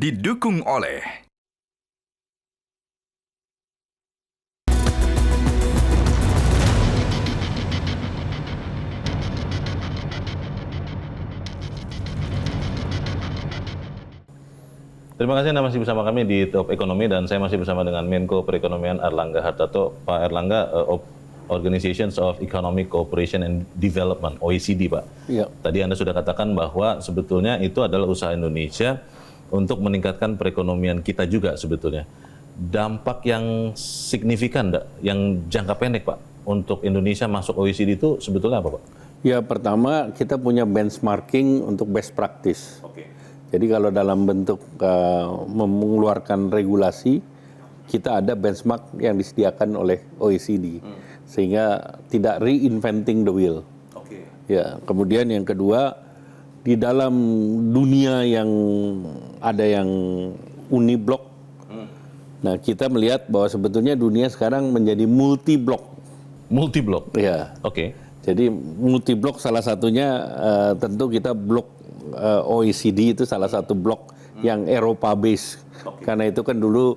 didukung oleh Terima kasih Anda masih bersama kami di Top Ekonomi dan saya masih bersama dengan Menko Perekonomian Airlangga Hartarto. Pak Airlangga, Organizations of Economic Cooperation and Development, OECD Pak. Iya. Tadi Anda sudah katakan bahwa sebetulnya itu adalah usaha Indonesia untuk meningkatkan perekonomian kita juga sebetulnya. Dampak yang signifikan, yang jangka pendek Pak, untuk Indonesia masuk OECD itu sebetulnya apa Pak? Ya, pertama kita punya benchmarking untuk best practice. Oke. Jadi kalau dalam bentuk mengeluarkan regulasi, kita ada benchmark yang disediakan oleh OECD, sehingga tidak reinventing the wheel. Oke. Ya, kemudian yang kedua, di dalam dunia yang ada yang uniblok, nah kita melihat bahwa sebetulnya dunia sekarang menjadi multi-blok. Multi-blok? Ya. Oke. Jadi multi-blok salah satunya tentu kita blok OECD itu salah satu blok yang Eropa base. Karena itu kan dulu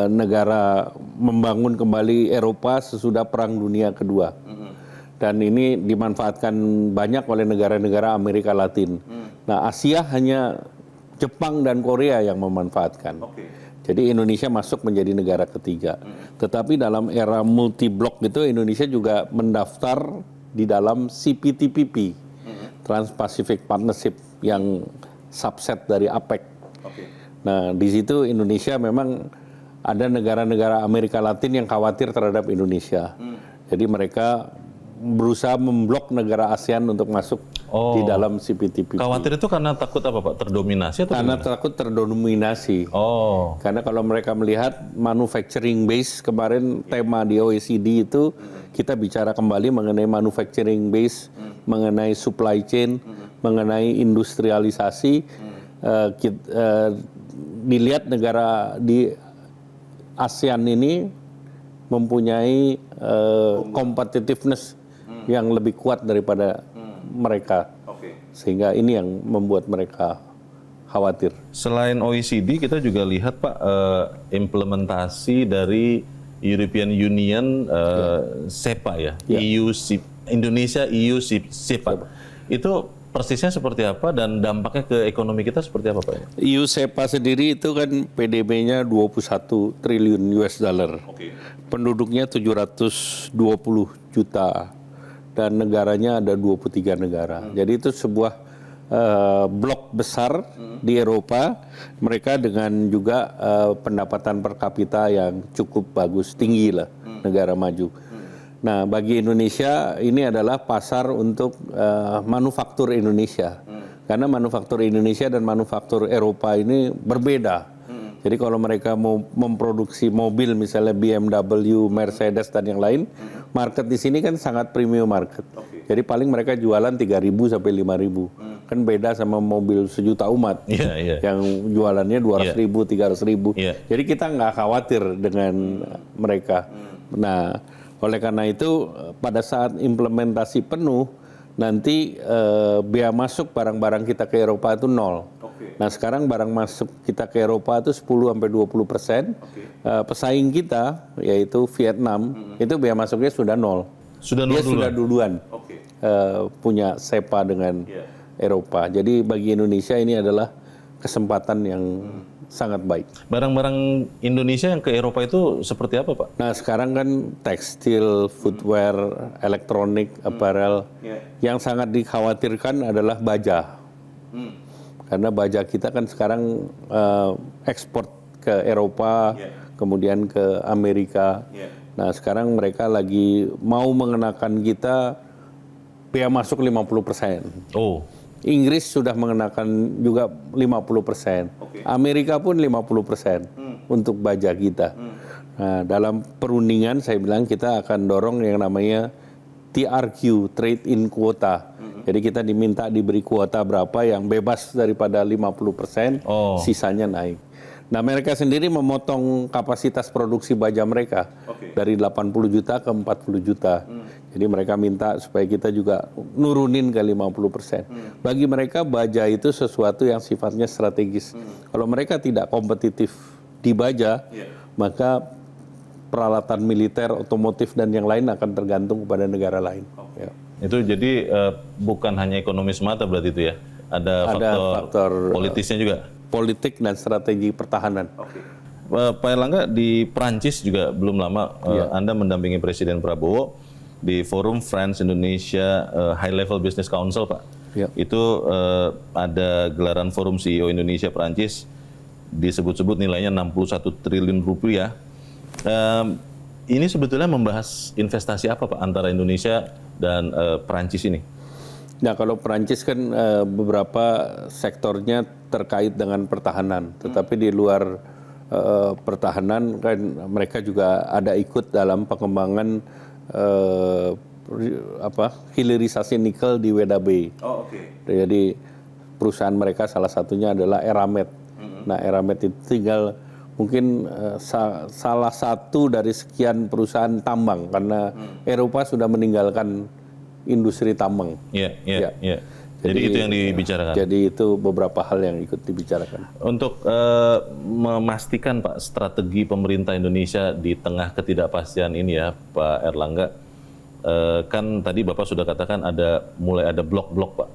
negara membangun kembali Eropa sesudah Perang Dunia Kedua. Dan ini dimanfaatkan banyak oleh negara-negara Amerika Latin. Nah, Asia hanya Jepang dan Korea yang memanfaatkan. Jadi Indonesia masuk menjadi negara ketiga. Tetapi dalam era multi-blok itu Indonesia juga mendaftar di dalam CPTPP, Trans-Pacific Partnership, yang subset dari APEC. Nah, di situ Indonesia memang ada negara-negara Amerika Latin yang khawatir terhadap Indonesia. Jadi mereka berusaha memblok negara ASEAN untuk masuk di dalam CPTPP. Khawatir itu karena takut apa Pak? Terdominasi atau Karena gimana? takut terdominasi. Oh. Karena kalau mereka melihat manufacturing base, kemarin tema di OECD itu kita bicara kembali mengenai manufacturing base, mengenai supply chain, mengenai industrialisasi. Dilihat negara di ASEAN ini mempunyai competitiveness yang lebih kuat daripada mereka. Sehingga ini yang membuat mereka khawatir. Selain OECD, kita juga lihat Pak, implementasi dari European Union SEPA ya, EU, Indonesia EU SEPA. Itu persisnya seperti apa dan dampaknya ke ekonomi kita seperti apa Pak? EU SEPA sendiri itu kan PDB-nya 21 triliun US dollar. Penduduknya 720 juta dan negaranya ada 23 negara. Jadi itu sebuah blok besar di Eropa, mereka dengan juga pendapatan per kapita yang cukup bagus, tinggi lah, negara maju. Nah, bagi Indonesia ini adalah pasar untuk manufaktur Indonesia. Karena manufaktur Indonesia dan manufaktur Eropa ini berbeda. Jadi kalau mereka mau memproduksi mobil misalnya BMW, Mercedes dan yang lain, market di sini kan sangat premium market. Jadi paling mereka jualan 3.000 sampai 5.000. Kan beda sama mobil sejuta umat yang jualannya 200.000, 300.000. Jadi kita nggak khawatir dengan mereka. Nah, oleh karena itu pada saat implementasi penuh nanti bea masuk barang-barang kita ke Eropa itu 0. Nah, sekarang barang masuk kita ke Eropa itu 10-20%. Pesaing kita yaitu Vietnam itu bea masuknya sudah 0. Dia sudah duluan punya SEPA dengan Eropa. Jadi bagi Indonesia ini adalah kesempatan yang sangat baik. Barang-barang Indonesia yang ke Eropa itu seperti apa Pak? Nah, sekarang kan tekstil, footwear, elektronik, apparel. Yang sangat dikhawatirkan adalah baja. Karena baja kita kan sekarang ekspor ke Eropa, kemudian ke Amerika. Nah, sekarang mereka lagi mau mengenakan kita bea masuk 50%. Inggris sudah mengenakan juga 50%. Amerika pun 50% untuk baja kita. Nah, dalam perundingan saya bilang kita akan dorong yang namanya TRQ, Trade in Quota. Jadi kita diminta diberi kuota berapa yang bebas daripada 50%, sisanya naik. Nah, mereka sendiri memotong kapasitas produksi baja mereka dari 80 juta ke 40 juta. Jadi mereka minta supaya kita juga nurunin ke 50%. Bagi mereka baja itu sesuatu yang sifatnya strategis. Kalau mereka tidak kompetitif di baja, maka peralatan militer, otomotif dan yang lain akan tergantung kepada negara lain. Ya. Itu jadi bukan hanya ekonomi semata berarti itu ya? Ada faktor politisnya juga? Politik dan strategi pertahanan. Pak Erlangga, di Prancis juga belum lama Anda mendampingi Presiden Prabowo di forum France Indonesia High Level Business Council, Pak. Itu ada gelaran forum CEO Indonesia Prancis, disebut-sebut nilainya 61 triliun rupiah. Ini sebetulnya membahas investasi apa, Pak, antara Indonesia dan Prancis ini? Nah, kalau Prancis kan beberapa sektornya terkait dengan pertahanan, tetapi di luar pertahanan kan mereka juga ada ikut dalam pengembangan hilirisasi nikel di Weda Bay. Jadi perusahaan mereka salah satunya adalah Eramet. Nah, Eramet itu tinggal mungkin salah satu dari sekian perusahaan tambang karena Eropa sudah meninggalkan industri tambang. Iya. Jadi itu yang dibicarakan. Jadi itu beberapa hal yang ikut dibicarakan. Untuk memastikan, Pak, strategi pemerintah Indonesia di tengah ketidakpastian ini ya, Pak Erlangga, kan tadi Bapak sudah katakan mulai ada blok-blok, Pak.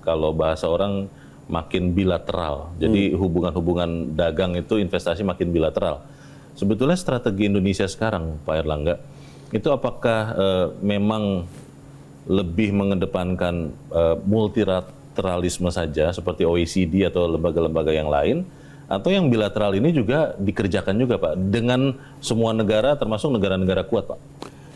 Kalau bahasa orang makin bilateral. Jadi hubungan-hubungan dagang itu investasi makin bilateral. Sebetulnya strategi Indonesia sekarang, Pak Erlangga, itu apakah memang lebih mengedepankan multilateralisme saja seperti OECD atau lembaga-lembaga yang lain, atau yang bilateral ini juga dikerjakan juga, Pak, dengan semua negara termasuk negara-negara kuat, Pak?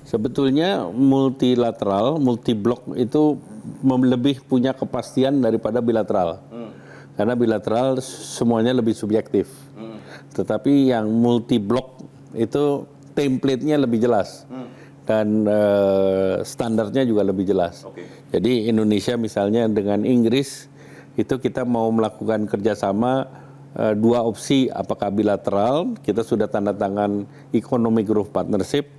Sebetulnya multilateral, multiblok itu lebih punya kepastian daripada bilateral. Karena bilateral semuanya lebih subjektif. Tetapi yang multiblok itu template-nya lebih jelas. Dan standarnya juga lebih jelas. Jadi Indonesia misalnya dengan Inggris itu kita mau melakukan kerjasama dua opsi, apakah bilateral, kita sudah tanda tangan Economic Growth Partnership,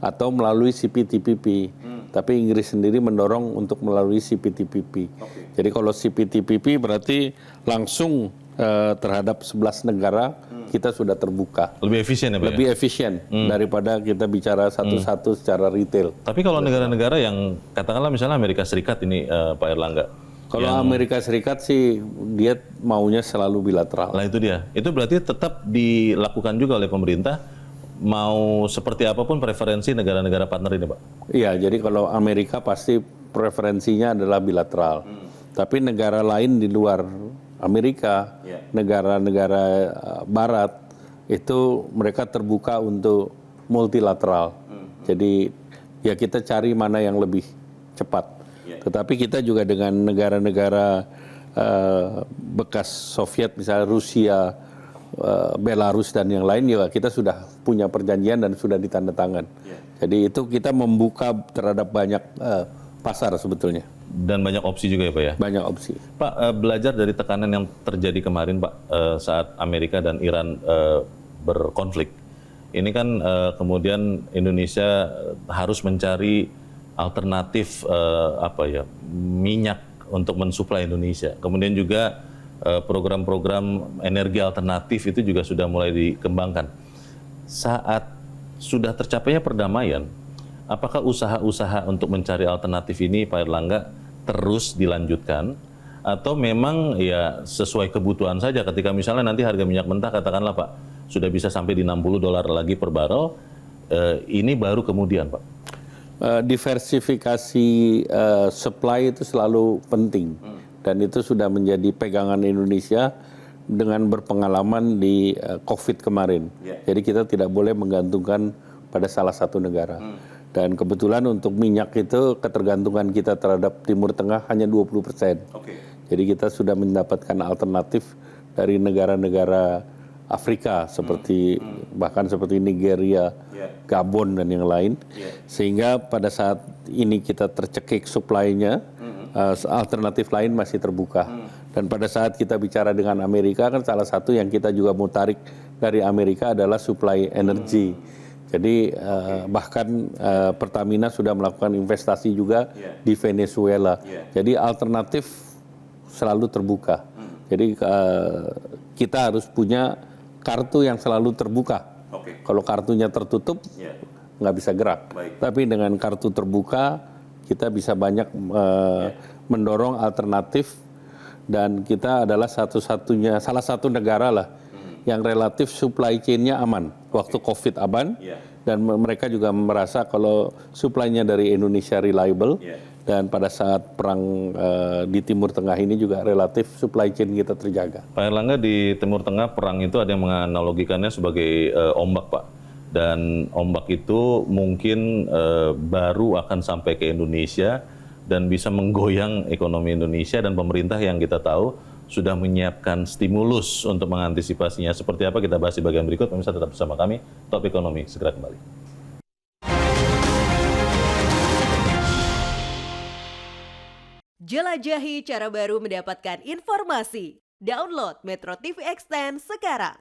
atau melalui CPTPP. Tapi Inggris sendiri mendorong untuk melalui CPTPP. Jadi kalau CPTPP berarti langsung terhadap 11 negara kita sudah terbuka. Lebih efisien ya, Pak? Lebih efisien daripada kita bicara satu-satu secara retail. Tapi kalau negara-negara yang katakanlah misalnya Amerika Serikat ini, Pak Erlangga. Kalau Amerika Serikat sih dia maunya selalu bilateral. Nah itu dia. Itu berarti tetap dilakukan juga oleh pemerintah, mau seperti apapun preferensi negara-negara partner ini, Pak? Iya, jadi kalau Amerika pasti preferensinya adalah bilateral. Tapi negara lain di luar Amerika, negara-negara Barat, itu mereka terbuka untuk multilateral. Jadi ya kita cari mana yang lebih cepat. Tetapi kita juga dengan negara-negara bekas Soviet, misalnya Rusia, Belarus dan yang lain juga kita sudah punya perjanjian dan sudah ditandatangan. Jadi itu kita membuka terhadap banyak pasar sebetulnya. Dan banyak opsi juga ya, Pak, ya? Banyak opsi. Pak, belajar dari tekanan yang terjadi kemarin, Pak, saat Amerika dan Iran berkonflik. Ini kan kemudian Indonesia harus mencari alternatif minyak untuk mensuplai Indonesia. Kemudian juga program-program energi alternatif itu juga sudah mulai dikembangkan. Saat sudah tercapainya perdamaian, apakah usaha-usaha untuk mencari alternatif ini, Pak Erlangga, terus dilanjutkan atau memang ya sesuai kebutuhan saja ketika misalnya nanti harga minyak mentah katakanlah, Pak, sudah bisa sampai di $60 lagi per barrel, ini baru kemudian, Pak? Diversifikasi supply itu selalu penting dan itu sudah menjadi pegangan Indonesia dengan berpengalaman di COVID kemarin. Jadi kita tidak boleh menggantungkan pada salah satu negara. Dan kebetulan untuk minyak itu ketergantungan kita terhadap Timur Tengah hanya 20%. Jadi kita sudah mendapatkan alternatif dari negara-negara Afrika seperti bahkan seperti Nigeria, Gabon dan yang lain. Sehingga pada saat ini kita tercekik supply-nya, alternatif lain masih terbuka. Dan pada saat kita bicara dengan Amerika kan salah satu yang kita juga mau tarik dari Amerika adalah supply energi. Jadi bahkan Pertamina sudah melakukan investasi juga di Venezuela. Jadi alternatif selalu terbuka. Jadi kita harus punya kartu yang selalu terbuka. Kalau kartunya tertutup, nggak bisa gerak. Tapi dengan kartu terbuka, kita bisa banyak mendorong alternatif, dan kita adalah salah satu negara lah yang relatif supply chain-nya aman. Waktu COVID aman, dan mereka juga merasa kalau supply-nya dari Indonesia reliable, dan pada saat perang di Timur Tengah ini juga relatif supply chain kita terjaga. Pak Erlangga, di Timur Tengah perang itu ada yang menganalogikannya sebagai ombak, Pak. Dan ombak itu mungkin baru akan sampai ke Indonesia dan bisa menggoyang ekonomi Indonesia, dan pemerintah yang kita tahu sudah menyiapkan stimulus untuk mengantisipasinya. Seperti apa kita bahas di bagian berikut. Pemirsa tetap bersama kami, Top Ekonomi segera kembali. Jelajahi cara baru mendapatkan informasi. Download Metro TV Extend sekarang.